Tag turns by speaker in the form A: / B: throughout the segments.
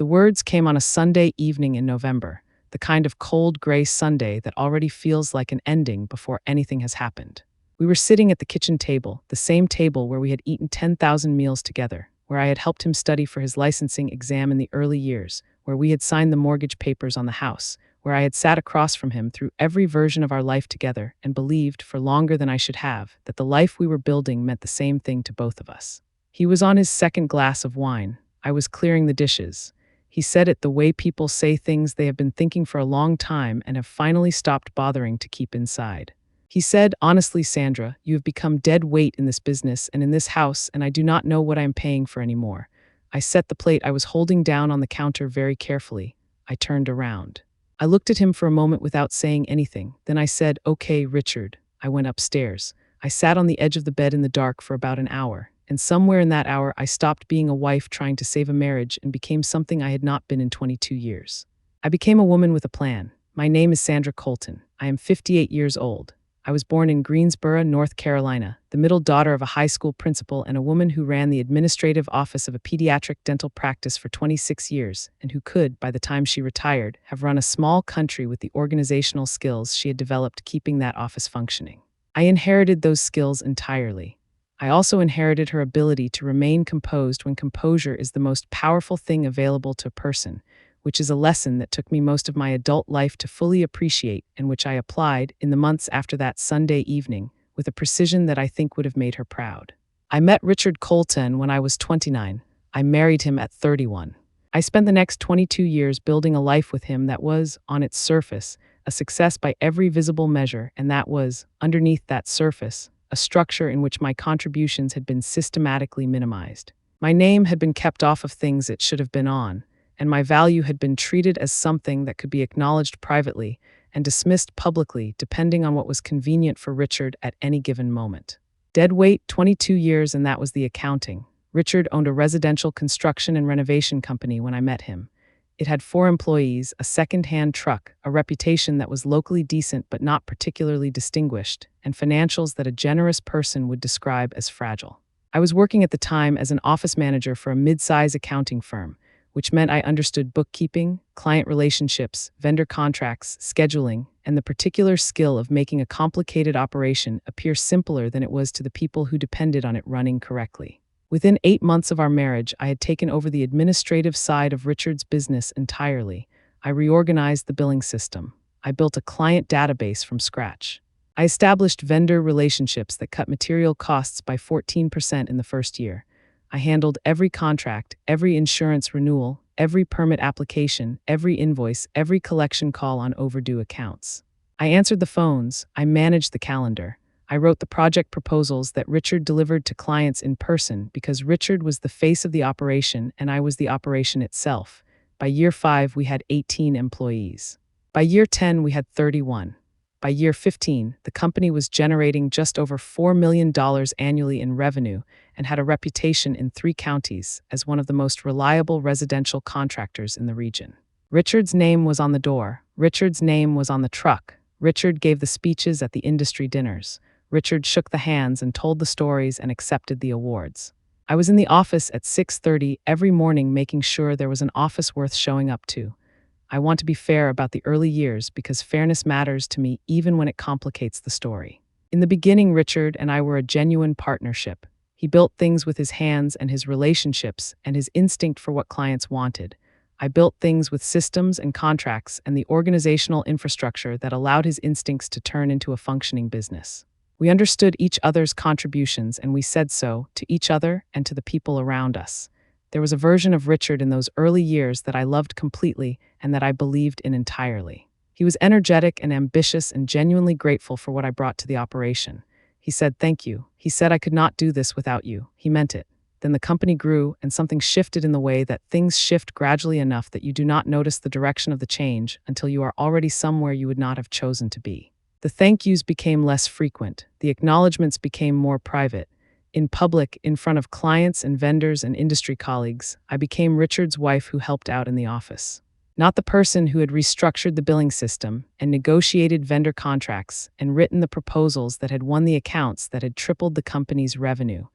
A: The words came on a Sunday evening in November, the kind of cold gray Sunday that already feels like an ending before anything has happened. We were sitting at the kitchen table, the same table where we had eaten 10,000 meals together, where I had helped him study for his licensing exam in the early years, where we had signed the mortgage papers on the house, where I had sat across from him through every version of our life together and believed, for longer than I should have, that the life we were building meant the same thing to both of us. He was on his second glass of wine. I was clearing the dishes. He said it the way people say things they have been thinking for a long time and have finally stopped bothering to keep inside. He said, "Honestly, Sandra, you have become dead weight in this business and in this house, and I do not know what I am paying for anymore." I set the plate I was holding down on the counter very carefully. I turned around. I looked at him for a moment without saying anything. Then I said, "Okay, Richard." I went upstairs. I sat on the edge of the bed in the dark for about an hour, and somewhere in that hour I stopped being a wife trying to save a marriage and became something I had not been in 22 years. I became a woman with a plan. My name is Sandra Colton. I am 58 years old. I was born in Greensboro, North Carolina, the middle daughter of a high school principal and a woman who ran the administrative office of a pediatric dental practice for 26 years and who could, by the time she retired, have run a small country with the organizational skills she had developed keeping that office functioning. I inherited those skills entirely. I also inherited her ability to remain composed when composure is the most powerful thing available to a person, which is a lesson that took me most of my adult life to fully appreciate and which I applied, in the months after that Sunday evening, with a precision that I think would have made her proud. I met Richard Colton when I was 29. I married him at 31. I spent the next 22 years building a life with him that was, on its surface, a success by every visible measure, and that was, underneath that surface, a structure in which my contributions had been systematically minimized. My name had been kept off of things it should have been on, and my value had been treated as something that could be acknowledged privately and dismissed publicly depending on what was convenient for Richard at any given moment. Dead weight, 22 years, and that was the accounting. Richard owned a residential construction and renovation company when I met him. It had 4 employees, a second-hand truck, a reputation that was locally decent but not particularly distinguished, and financials that a generous person would describe as fragile. I was working at the time as an office manager for a mid-size accounting firm, which meant I understood bookkeeping, client relationships, vendor contracts, scheduling, and the particular skill of making a complicated operation appear simpler than it was to the people who depended on it running correctly. Within 8 months of our marriage, I had taken over the administrative side of Richard's business entirely. I reorganized the billing system. I built a client database from scratch. I established vendor relationships that cut material costs by 14% in the first year. I handled every contract, every insurance renewal, every permit application, every invoice, every collection call on overdue accounts. I answered the phones. I managed the calendar. I wrote the project proposals that Richard delivered to clients in person because Richard was the face of the operation and I was the operation itself. By year 5, we had 18 employees. By year 10, we had 31. By year 15, the company was generating just over $4 million annually in revenue and had a reputation in 3 counties as one of the most reliable residential contractors in the region. Richard's name was on the door. Richard's name was on the truck. Richard gave the speeches at the industry dinners. Richard shook the hands and told the stories and accepted the awards. I was in the office at 6:30 every morning making sure there was an office worth showing up to. I want to be fair about the early years because fairness matters to me even when it complicates the story. In the beginning, Richard and I were a genuine partnership. He built things with his hands and his relationships and his instinct for what clients wanted. I built things with systems and contracts and the organizational infrastructure that allowed his instincts to turn into a functioning business. We understood each other's contributions and we said so to each other and to the people around us. There was a version of Richard in those early years that I loved completely and that I believed in entirely. He was energetic and ambitious and genuinely grateful for what I brought to the operation. He said, "Thank you." He said, "I could not do this without you." He meant it. Then the company grew and something shifted in the way that things shift gradually enough that you do not notice the direction of the change until you are already somewhere you would not have chosen to be. The thank yous became less frequent. The acknowledgments became more private. In public, in front of clients and vendors and industry colleagues, I became Richard's wife who helped out in the office. Not the person who had restructured the billing system and negotiated vendor contracts and written the proposals that had won the accounts that had tripled the company's revenue.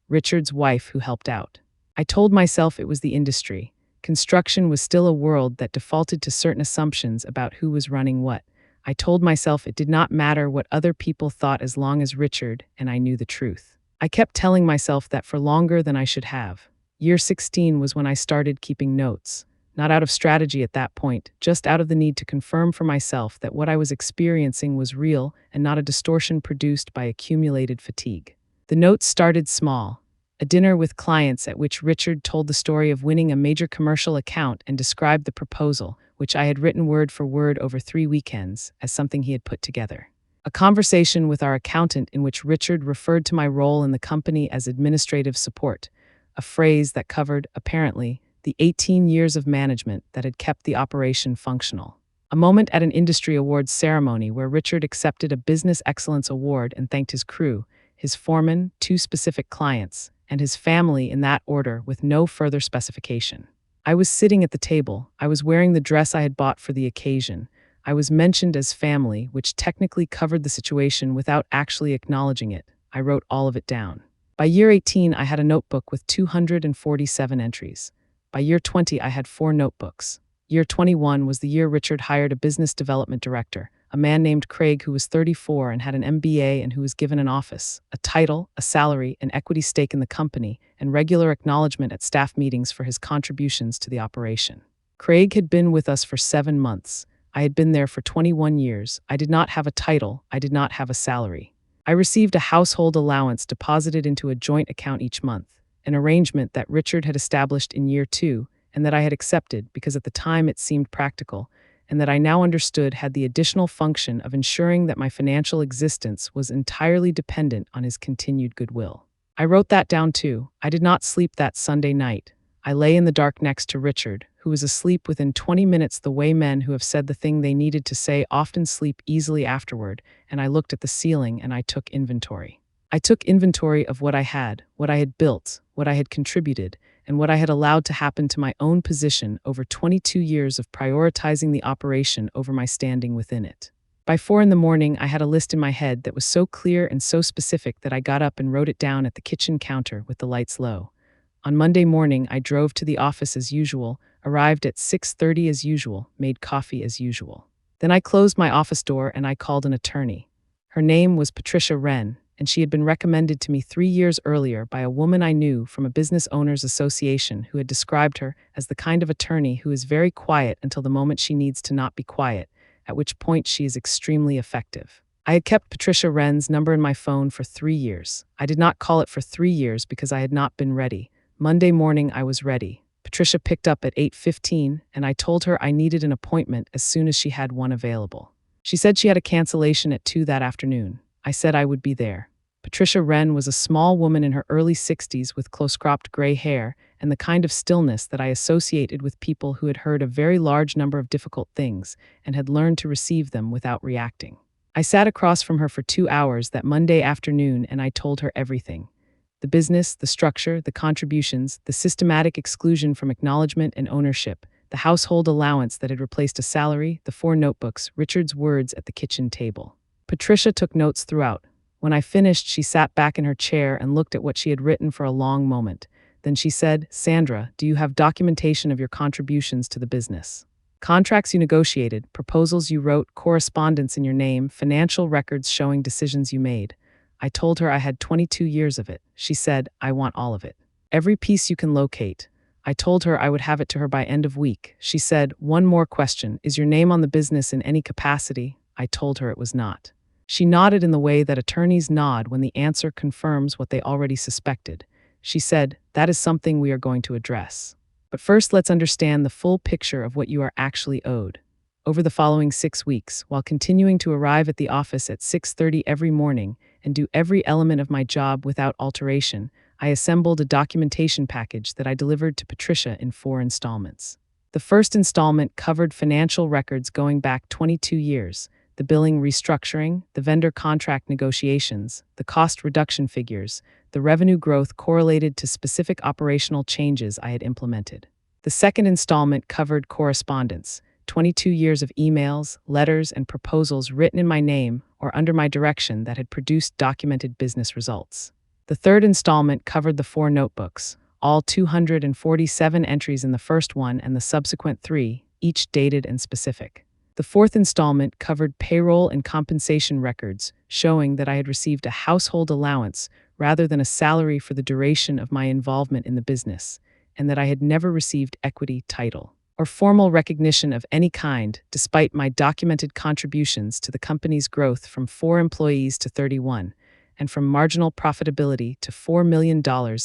A: Richard's wife who helped out. I told myself it was the industry. Construction was still a world that defaulted to certain assumptions about who was running what. I told myself it did not matter what other people thought as long as Richard and I knew the truth. I kept telling myself that for longer than I should have. Year 16 was when I started keeping notes. Not out of strategy at that point, just out of the need to confirm for myself that what I was experiencing was real and not a distortion produced by accumulated fatigue. The notes started small. A dinner with clients at which Richard told the story of winning a major commercial account and described the proposal, which I had written word for word over 3 weekends, as something he had put together. A conversation with our accountant in which Richard referred to my role in the company as administrative support, a phrase that covered, apparently, the 18 years of management that had kept the operation functional. A moment at an industry awards ceremony where Richard accepted a Business Excellence Award and thanked his crew, his foreman, 2 specific clients, and his family in that order with no further specification. I was sitting at the table. I was wearing the dress I had bought for the occasion. I was mentioned as family, which technically covered the situation without actually acknowledging it. I wrote all of it down. By year 18, I had a notebook with 247 entries. By year 20, I had 4 notebooks. Year 21 was the year Richard hired a business development director, a man named Craig who was 34 and had an MBA and who was given an office, a title, a salary, an equity stake in the company, and regular acknowledgement at staff meetings for his contributions to the operation. Craig had been with us for 7 months. I had been there for 21 years. I did not have a title. I did not have a salary. I received a household allowance deposited into a joint account each month, an arrangement that Richard had established in year 2 and that I had accepted because at the time it seemed practical, and that I now understood had the additional function of ensuring that my financial existence was entirely dependent on his continued goodwill. I wrote that down too. I did not sleep that Sunday night. I lay in the dark next to Richard, who was asleep within 20 minutes the way men who have said the thing they needed to say often sleep easily afterward, and I looked at the ceiling and I took inventory. I took inventory of what I had built, what I had contributed, and what I had allowed to happen to my own position over 22 years of prioritizing the operation over my standing within it. By 4 a.m, I had a list in my head that was so clear and so specific that I got up and wrote it down at the kitchen counter with the lights low. On Monday morning, I drove to the office as usual, arrived at 6:30 as usual, made coffee as usual. Then I closed my office door and I called an attorney. Her name was Patricia Wren, and she had been recommended to me 3 years earlier by a woman I knew from a business owners association who had described her as the kind of attorney who is very quiet until the moment she needs to not be quiet, at which point she is extremely effective. I had kept Patricia Wren's number in my phone for 3 years. I did not call it for 3 years because I had not been ready. Monday morning I was ready. Patricia picked up at 8:15 and I told her I needed an appointment as soon as she had one available. She said she had a cancellation at 2 that afternoon. I said I would be there. Patricia Wren was a small woman in her early 60s with close-cropped gray hair and the kind of stillness that I associated with people who had heard a very large number of difficult things and had learned to receive them without reacting. I sat across from her for 2 hours that Monday afternoon and I told her everything. The business, the structure, the contributions, the systematic exclusion from acknowledgement and ownership, the household allowance that had replaced a salary, the 4 notebooks, Richard's words at the kitchen table. Patricia took notes throughout. When I finished, she sat back in her chair and looked at what she had written for a long moment. Then she said, "Sandra, do you have documentation of your contributions to the business? Contracts you negotiated, proposals you wrote, correspondence in your name, financial records showing decisions you made?" I told her I had 22 years of it. She said, "I want all of it. Every piece you can locate." I told her I would have it to her by end of week. She said, "One more question. Is your name on the business in any capacity?" I told her it was not. She nodded in the way that attorneys nod when the answer confirms what they already suspected. She said, "That is something we are going to address. But first let's understand the full picture of what you are actually owed." Over the following 6 weeks, while continuing to arrive at the office at 6:30 every morning and do every element of my job without alteration, I assembled a documentation package that I delivered to Patricia in 4 installments. The first installment covered financial records going back 22 years, the billing restructuring, the vendor contract negotiations, the cost reduction figures, the revenue growth correlated to specific operational changes I had implemented. The second installment covered correspondence, 22 years of emails, letters, and proposals written in my name or under my direction that had produced documented business results. The third installment covered the 4 notebooks, all 247 entries in the first one and the subsequent three, each dated and specific. The fourth installment covered payroll and compensation records, showing that I had received a household allowance rather than a salary for the duration of my involvement in the business, and that I had never received equity title or formal recognition of any kind, despite my documented contributions to the company's growth from 4 employees to 31, and from marginal profitability to $4 million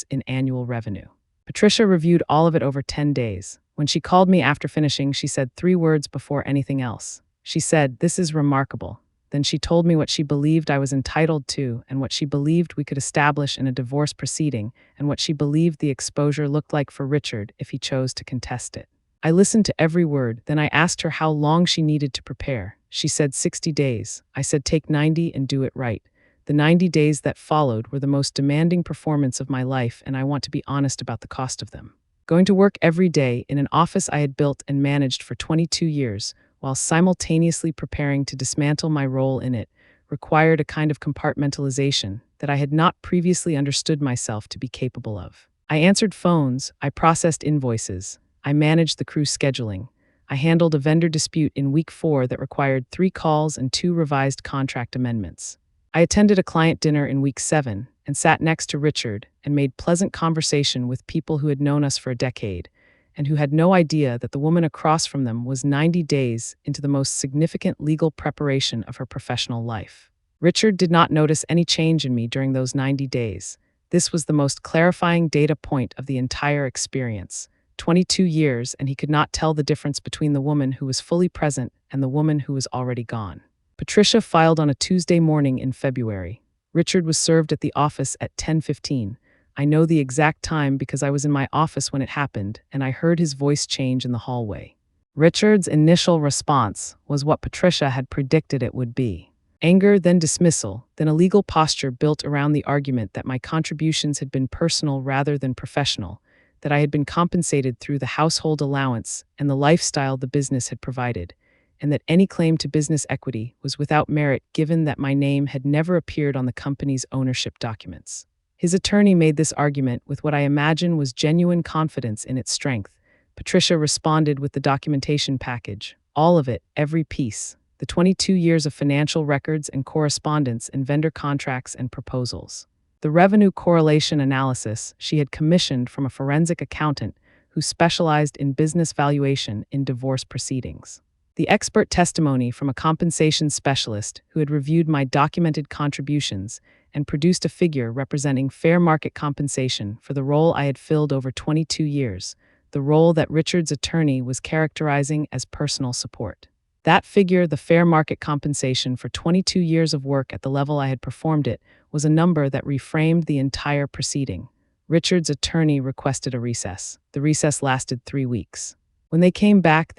A: in annual revenue. Patricia reviewed all of it over 10 days. When she called me after finishing, she said 3 words before anything else. She said, "This is remarkable." Then she told me what she believed I was entitled to and what she believed we could establish in a divorce proceeding and what she believed the exposure looked like for Richard if he chose to contest it. I listened to every word, then I asked her how long she needed to prepare. She said 60 days. I said take 90 and do it right. The 90 days that followed were the most demanding performance of my life, and I want to be honest about the cost of them. Going to work every day in an office I had built and managed for 22 years, while simultaneously preparing to dismantle my role in it, required a kind of compartmentalization that I had not previously understood myself to be capable of. I answered phones, I processed invoices, I managed the crew scheduling. I handled a vendor dispute in week 4 that required 3 calls and 2 revised contract amendments. I attended a client dinner in week 7 and sat next to Richard and made pleasant conversation with people who had known us for a decade and who had no idea that the woman across from them was 90 days into the most significant legal preparation of her professional life. Richard did not notice any change in me during those 90 days. This was the most clarifying data point of the entire experience. 22 years, and he could not tell the difference between the woman who was fully present and the woman who was already gone. Patricia filed on a Tuesday morning in February. Richard was served at the office at 10:15. I know the exact time because I was in my office when it happened, and I heard his voice change in the hallway. Richard's initial response was what Patricia had predicted it would be. Anger, then dismissal, then a legal posture built around the argument that my contributions had been personal rather than professional, that I had been compensated through the household allowance and the lifestyle the business had provided, and that any claim to business equity was without merit given that my name had never appeared on the company's ownership documents. His attorney made this argument with what I imagine was genuine confidence in its strength. Patricia responded with the documentation package, all of it, every piece, the 22 years of financial records and correspondence and vendor contracts and proposals. The revenue correlation analysis she had commissioned from a forensic accountant who specialized in business valuation in divorce proceedings. The expert testimony from a compensation specialist who had reviewed my documented contributions and produced a figure representing fair market compensation for the role I had filled over 22 years, the role that Richard's attorney was characterizing as personal support. That figure, the fair market compensation for 22 years of work at the level I had performed it, was a number that reframed the entire proceeding. Richard's attorney requested a recess. The recess lasted 3 weeks. When they came back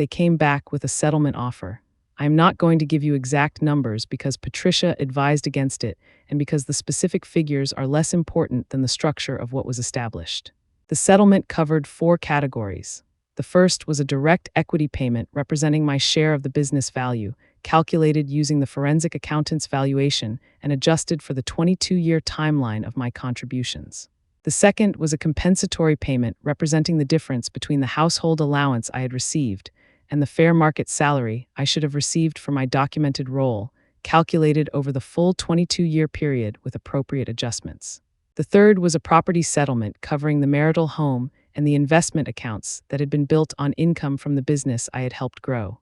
A: with a settlement offer. I am not going to give you exact numbers because Patricia advised against it and because the specific figures are less important than the structure of what was established. The settlement covered 4 categories. The first was a direct equity payment representing my share of the business value, calculated using the forensic accountant's valuation and adjusted for the 22-year timeline of my contributions. The second was a compensatory payment representing the difference between the household allowance I had received and the fair market salary I should have received for my documented role, calculated over the full 22-year period with appropriate adjustments. The third was a property settlement covering the marital home and the investment accounts that had been built on income from the business I had helped grow.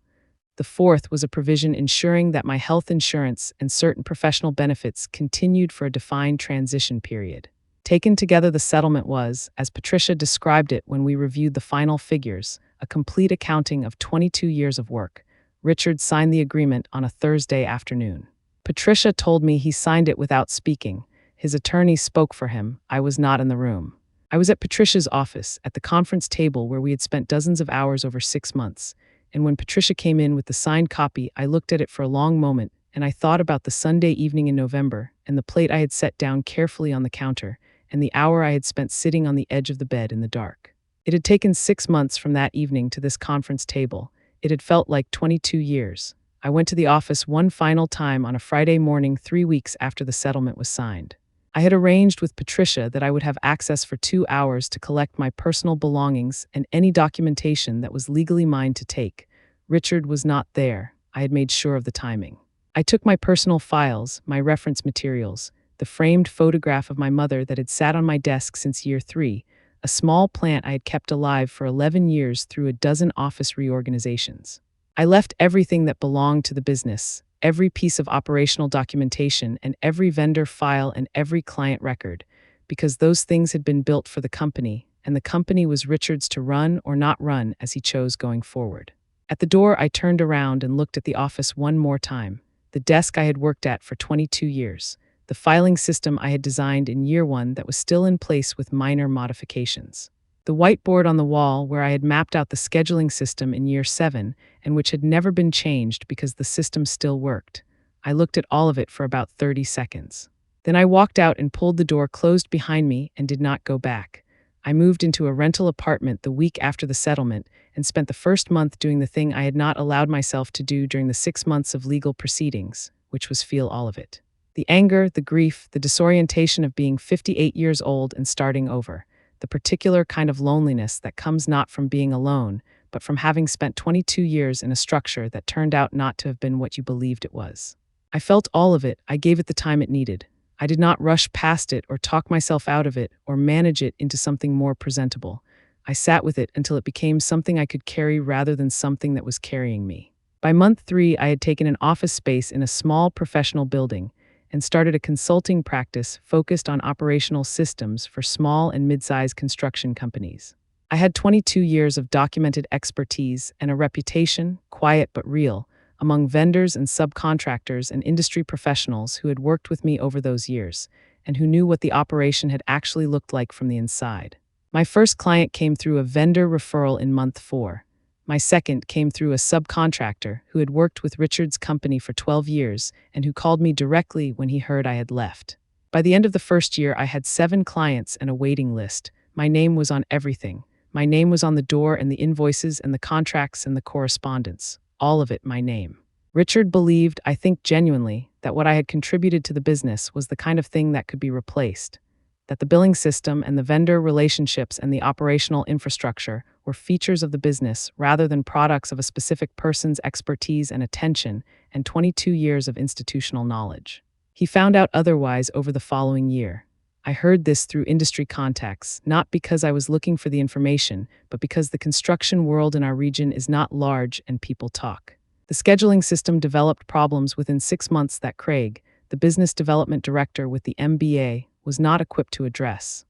A: The fourth was a provision ensuring that my health insurance and certain professional benefits continued for a defined transition period. Taken together, the settlement was, as Patricia described it when we reviewed the final figures, a complete accounting of 22 years of work. Richard signed the agreement on a Thursday afternoon. Patricia told me he signed it without speaking. His attorney spoke for him. I was not in the room. I was at Patricia's office, at the conference table where we had spent dozens of hours over 6 months, and when Patricia came in with the signed copy, I looked at it for a long moment, and I thought about the Sunday evening in November, and the plate I had set down carefully on the counter, and the hour I had spent sitting on the edge of the bed in the dark. It had taken 6 months from that evening to this conference table. It had felt like 22 years. I went to the office one final time on a Friday morning 3 weeks after the settlement was signed. I had arranged with Patricia that I would have access for 2 hours to collect my personal belongings and any documentation that was legally mine to take. Richard was not there. I had made sure of the timing. I took my personal files, my reference materials, the framed photograph of my mother that had sat on my desk since year 3, a small plant I had kept alive for 11 years through a dozen office reorganizations. I left everything that belonged to the business, every piece of operational documentation and every vendor file and every client record, because those things had been built for the company, and the company was Richard's to run or not run as he chose going forward. At the door, I turned around and looked at the office one more time, the desk I had worked at for 22 years, the filing system I had designed in year 1 that was still in place with minor modifications. The whiteboard on the wall where I had mapped out the scheduling system in year 7 and which had never been changed because the system still worked. I looked at all of it for about 30 seconds. Then I walked out and pulled the door closed behind me and did not go back. I moved into a rental apartment the week after the settlement and spent the first month doing the thing I had not allowed myself to do during the 6 months of legal proceedings, which was feel all of it. The anger, the grief, the disorientation of being 58 years old and starting over. The particular kind of loneliness that comes not from being alone, but from having spent 22 years in a structure that turned out not to have been what you believed it was. I felt all of it. I gave it the time it needed. I did not rush past it or talk myself out of it or manage it into something more presentable. I sat with it until it became something I could carry rather than something that was carrying me. By month 3, I had taken an office space in a small professional building and started a consulting practice focused on operational systems for small and mid-sized construction companies. I had 22 years of documented expertise and a reputation, quiet but real, among vendors and subcontractors and industry professionals who had worked with me over those years and who knew what the operation had actually looked like from the inside. My first client came through a vendor referral in month 4. My second came through a subcontractor who had worked with Richard's company for 12 years and who called me directly when he heard I had left. By the end of the first year, I had 7 clients and a waiting list. My name was on everything. My name was on the door and the invoices and the contracts and the correspondence. All of it my name. Richard believed, I think genuinely, that what I had contributed to the business was the kind of thing that could be replaced, that the billing system and the vendor relationships and the operational infrastructure were features of the business rather than products of a specific person's expertise and attention and 22 years of institutional knowledge. He found out otherwise over the following year. I heard this through industry contacts, not because I was looking for the information, but because the construction world in our region is not large and people talk. The scheduling system developed problems within 6 months that Craig, the business development director with the MBA, was not equipped to address.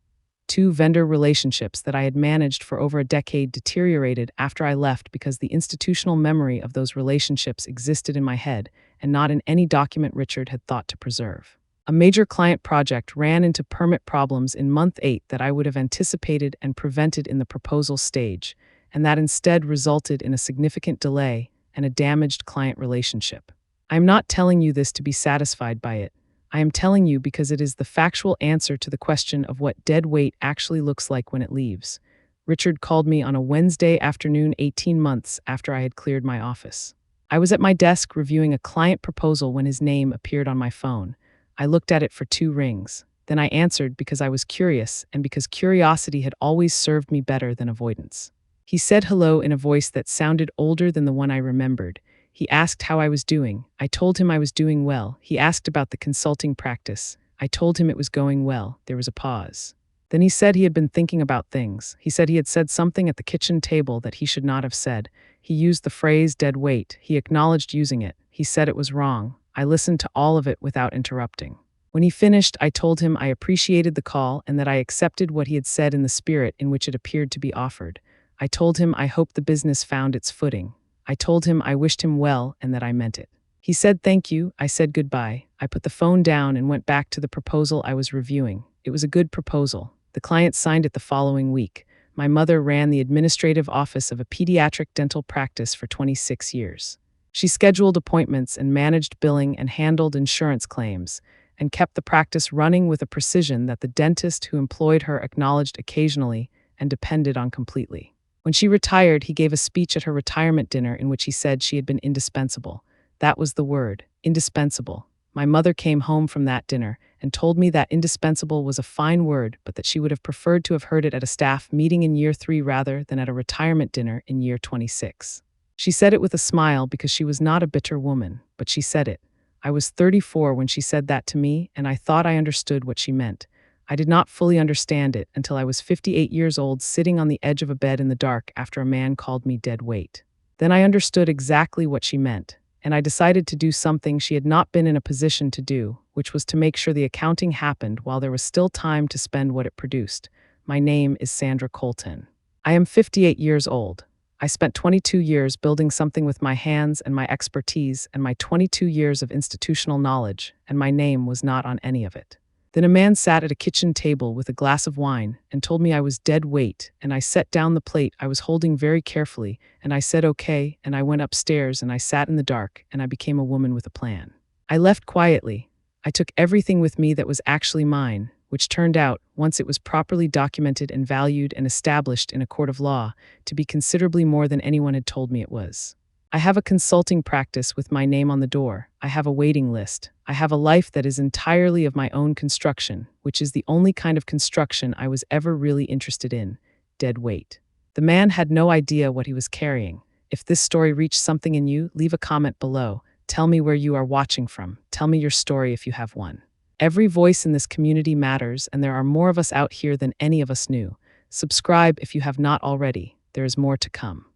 A: 2 vendor relationships that I had managed for over a decade deteriorated after I left because the institutional memory of those relationships existed in my head and not in any document Richard had thought to preserve. A major client project ran into permit problems in month 8 that I would have anticipated and prevented in the proposal stage, and that instead resulted in a significant delay and a damaged client relationship. I am not telling you this to be satisfied by it. I am telling you because it is the factual answer to the question of what dead weight actually looks like when it leaves. Richard called me on a Wednesday afternoon 18 months after I had cleared my office. I was at my desk reviewing a client proposal when his name appeared on my phone. I looked at it for 2 rings. Then I answered because I was curious and because curiosity had always served me better than avoidance. He said hello in a voice that sounded older than the one I remembered. He asked how I was doing. I told him I was doing well. He asked about the consulting practice. I told him it was going well. There was a pause. Then he said he had been thinking about things. He said he had said something at the kitchen table that he should not have said. He used the phrase dead weight. He acknowledged using it. He said it was wrong. I listened to all of it without interrupting. When he finished, I told him I appreciated the call and that I accepted what he had said in the spirit in which it appeared to be offered. I told him I hoped the business found its footing. I told him I wished him well and that I meant it. He said thank you. I said goodbye. I put the phone down and went back to the proposal I was reviewing. It was a good proposal. The client signed it the following week. My mother ran the administrative office of a pediatric dental practice for 26 years. She scheduled appointments and managed billing and handled insurance claims, and kept the practice running with a precision that the dentist who employed her acknowledged occasionally and depended on completely. When she retired, he gave a speech at her retirement dinner in which he said she had been indispensable. That was the word, indispensable. My mother came home from that dinner and told me that indispensable was a fine word, but that she would have preferred to have heard it at a staff meeting in year 3 rather than at a retirement dinner in year 26. She said it with a smile because she was not a bitter woman, but she said it. I was 34 when she said that to me, and I thought I understood what she meant. I did not fully understand it until I was 58 years old, sitting on the edge of a bed in the dark after a man called me dead weight. Then I understood exactly what she meant, and I decided to do something she had not been in a position to do, which was to make sure the accounting happened while there was still time to spend what it produced. My name is Sandra Colton. I am 58 years old. I spent 22 years building something with my hands and my expertise and my 22 years of institutional knowledge, and my name was not on any of it. Then a man sat at a kitchen table with a glass of wine and told me I was dead weight, and I set down the plate I was holding very carefully, and I said okay, and I went upstairs and I sat in the dark, and I became a woman with a plan. I left quietly. I took everything with me that was actually mine, which turned out, once it was properly documented and valued and established in a court of law, to be considerably more than anyone had told me it was. I have a consulting practice with my name on the door. I have a waiting list. I have a life that is entirely of my own construction, which is the only kind of construction I was ever really interested in, dead weight. The man had no idea what he was carrying. If this story reached something in you, leave a comment below. Tell me where you are watching from. Tell me your story if you have one. Every voice in this community matters, and there are more of us out here than any of us knew. Subscribe if you have not already. There is more to come.